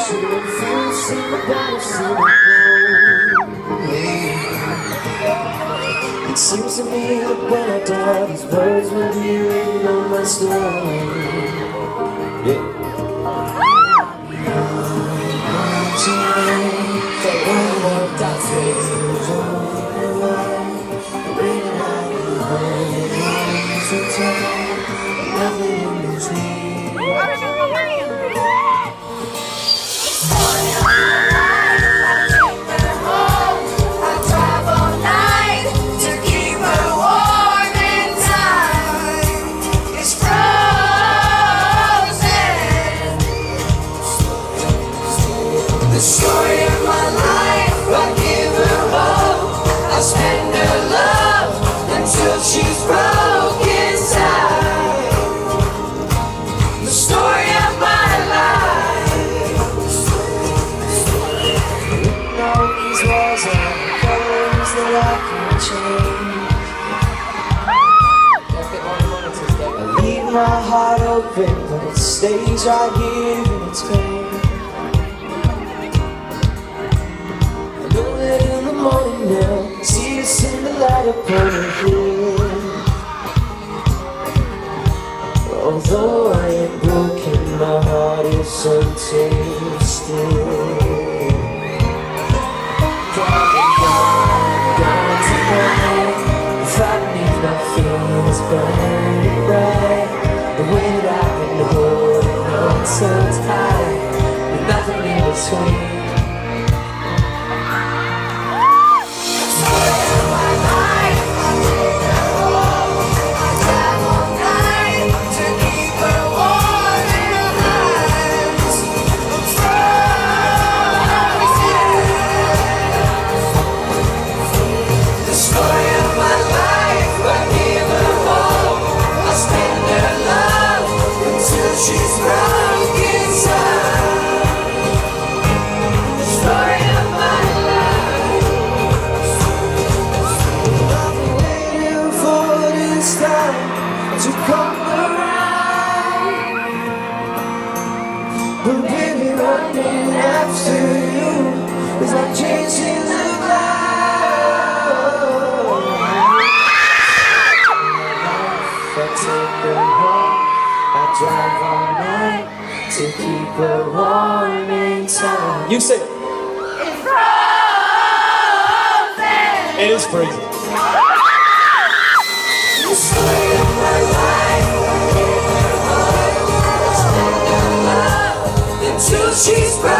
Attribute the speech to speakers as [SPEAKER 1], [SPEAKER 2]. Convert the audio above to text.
[SPEAKER 1] Should've found somebody so it seems to me that when I die, these words will be written on my stone. Yeah. That one more that fades away. Raining out in the rain, so tired, nothing in this need. The story of my life, I give her all, I spend her love until she's broken inside. The story of my life. Written on these walls are colors that I can't change. I leave my heart open, but it stays right here in its pain. In the morning now, see us in the light upon the hill. Although I am broken, my heart is untamed still. Driving down tonight, if I need my feelings burning bright, the way that I've been holding on so tight, with nothing in between. She's broken inside. The story of my life. I've been waiting for this time to come around, but baby, running after you is like chasing the cloud. I take her home, I drive all night to keep her warm in time. You say it. It's frozen. It is freezing. The story of my life, I give her all, I spend her love until she's broken.